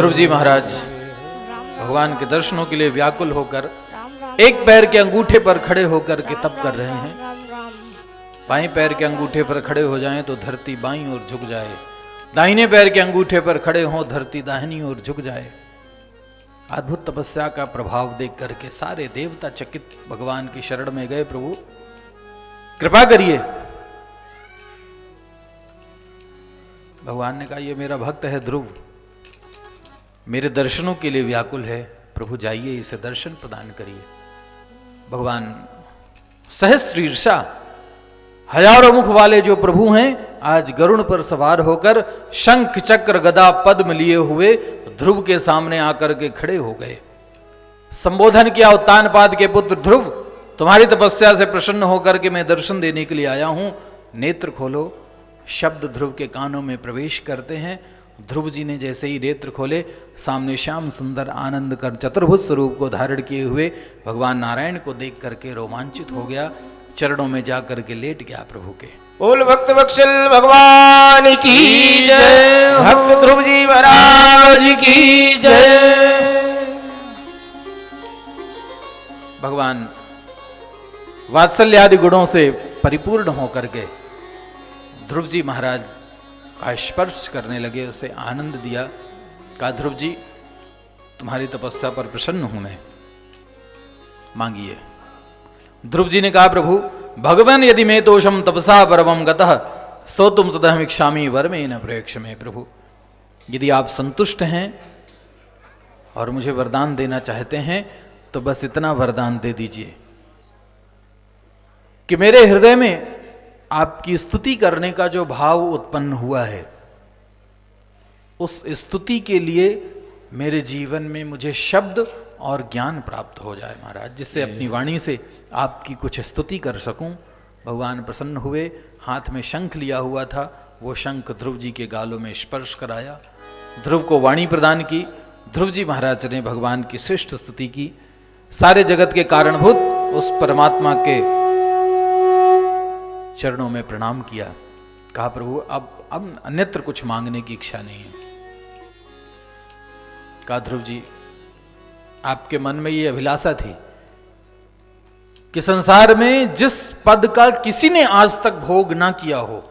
ध्रुव जी महाराज भगवान के दर्शनों के लिए व्याकुल होकर एक पैर के अंगूठे पर खड़े होकर के तप कर रहे हैं। बाएं पैर के अंगूठे पर खड़े हो जाएं तो धरती बाईं ओर झुक जाए, दाहिने पैर के अंगूठे पर खड़े हों धरती दाहिनी ओर झुक जाए। अद्भुत तपस्या का प्रभाव देख करके सारे देवता चकित भगवान की शरण में गए। प्रभु कृपा करिए। भगवान ने कहा ये मेरा भक्त है ध्रुव, मेरे दर्शनों के लिए व्याकुल है। प्रभु जाइए इसे दर्शन प्रदान करिए। भगवान सहस्र ईर्षा हजारों मुख वाले जो प्रभु हैं आज गरुड़ पर सवार होकर शंख चक्र गदा पद्म लिए हुए ध्रुव के सामने आकर के खड़े हो गए। संबोधन किया, उत्तानपाद के पुत्र ध्रुव, तुम्हारी तपस्या से प्रसन्न होकर के मैं दर्शन देने के लिए आया हूं, नेत्र खोलो। शब्द ध्रुव के कानों में प्रवेश करते हैं। ध्रुव जी ने जैसे ही नेत्र खोले, सामने श्याम सुंदर आनंद कर चतुर्भुज स्वरूप को धारण किए हुए भगवान नारायण को देख करके रोमांचित हो गया, चरणों में जाकर के लेट गया प्रभु के। बोल भक्त वत्सल भगवान की जय, भक्त ध्रुव जी महाराज की जय। भगवान वात्सल्यादि गुणों से परिपूर्ण होकर के ध्रुव जी महाराज का स्पर्श करने लगे, उसे आनंद दिया। कहा ध्रुव जी तुम्हारी तपस्या पर प्रसन्न हूं मैं, मांगिए। ध्रुव जी ने कहा प्रभु भगवान यदि मैं दोषम तपसा परमं गतः स्तोतुम सदहम इच्छामि वरमेन प्रयक्ष में। प्रभु यदि आप संतुष्ट हैं और मुझे वरदान देना चाहते हैं तो बस इतना वरदान दे दीजिए कि मेरे हृदय में आपकी स्तुति करने का जो भाव उत्पन्न हुआ है, उस स्तुति के लिए मेरे जीवन में मुझे शब्द और ज्ञान प्राप्त हो जाए महाराज, जिससे अपनी वाणी से आपकी कुछ स्तुति कर सकूं। भगवान प्रसन्न हुए, हाथ में शंख लिया हुआ था, वो शंख ध्रुव जी के गालों में स्पर्श कराया, ध्रुव को वाणी प्रदान की। ध्रुव जी महाराज ने भगवान की श्रेष्ठ स्तुति की, सारे जगत के कारणभूत उस परमात्मा के चरणों में प्रणाम किया। कहा प्रभु अब अन्यत्र कुछ मांगने की इच्छा नहीं है। कहा ध्रुव जी आपके मन में ये अभिलाषा थी कि संसार में जिस पद का किसी ने आज तक भोग ना किया हो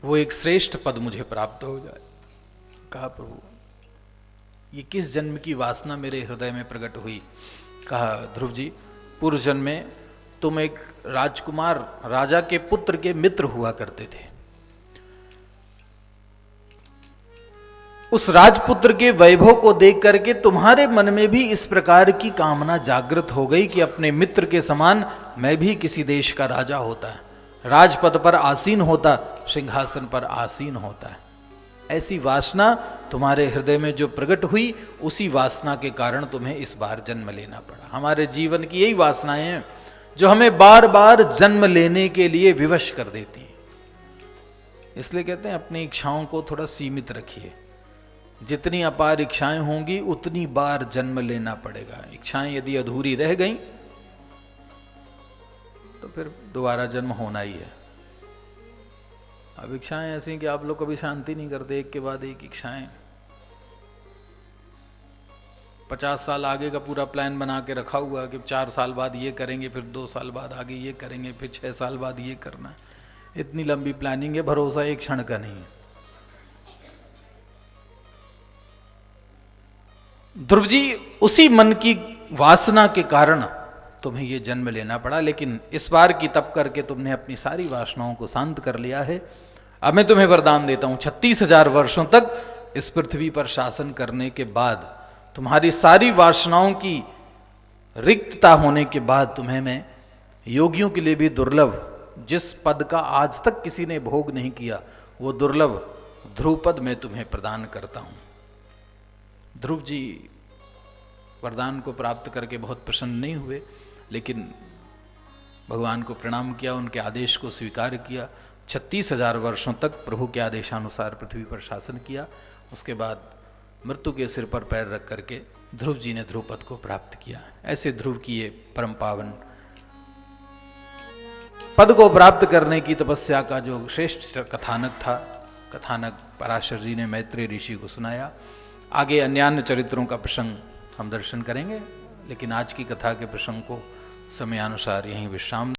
वो एक श्रेष्ठ पद मुझे प्राप्त हो जाए। कहा प्रभु ये किस जन्म की वासना मेरे हृदय में प्रकट हुई। कहा ध्रुव जी पूर्व जन्म में तुम एक राजकुमार राजा के पुत्र के मित्र हुआ करते थे। उस राजपुत्र के वैभव को देख करके तुम्हारे मन में भी इस प्रकार की कामना जागृत हो गई कि अपने मित्र के समान मैं भी किसी देश का राजा होता, राजपद पर आसीन होता, सिंहासन पर आसीन होता। ऐसी वासना तुम्हारे हृदय में जो प्रकट हुई, उसी वासना के कारण तुम्हें इस बार जन्म लेना पड़ा। हमारे जीवन की यही वासनाएं हैं जो हमें बार बार जन्म लेने के लिए विवश कर देती हैं। इसलिए कहते हैं अपनी इच्छाओं को थोड़ा सीमित रखिए। जितनी अपार इच्छाएं होंगी उतनी बार जन्म लेना पड़ेगा। इच्छाएं यदि अधूरी रह गईं तो फिर दोबारा जन्म होना ही है। अब इच्छाएं ऐसी कि आप लोग कभी शांति नहीं करते, एक के बाद एक इच्छाएं। 50 साल आगे का पूरा प्लान बना के रखा हुआ कि 4 साल बाद ये करेंगे, फिर 2 साल बाद आगे ये करेंगे, फिर 6 साल बाद ये करना। इतनी लंबी प्लानिंग है, भरोसा एक क्षण का नहीं है। ध्रुव जी उसी मन की वासना के कारण तुम्हें ये जन्म लेना पड़ा, लेकिन इस बार की तप करके तुमने अपनी सारी वासनाओं को शांत कर लिया है। अब मैं तुम्हें वरदान देता हूं 36,000 वर्षों तक इस पृथ्वी पर शासन करने के बाद, तुम्हारी सारी वासनाओं की रिक्तता होने के बाद तुम्हें मैं योगियों के लिए भी दुर्लभ, जिस पद का आज तक किसी ने भोग नहीं किया, वो दुर्लभ ध्रुव पद मैं तुम्हें प्रदान करता हूं। ध्रुव जी वरदान को प्राप्त करके बहुत प्रसन्न नहीं हुए, लेकिन भगवान को प्रणाम किया, उनके आदेश को स्वीकार किया। 36,000 वर्षों तक प्रभु के आदेशानुसार पृथ्वी पर शासन किया। उसके बाद मृत्यु के सिर पर पैर रख करके ध्रुव जी ने ध्रुव पद को प्राप्त किया। ऐसे ध्रुव की ये परम पावन पद को प्राप्त करने की तपस्या का जो श्रेष्ठ कथानक था, कथानक पराशर जी ने मैत्रेय ऋषि को सुनाया। आगे अन्यान्य चरित्रों का प्रसंग हम दर्शन करेंगे, लेकिन आज की कथा के प्रसंग को समयानुसार यहीं विश्राम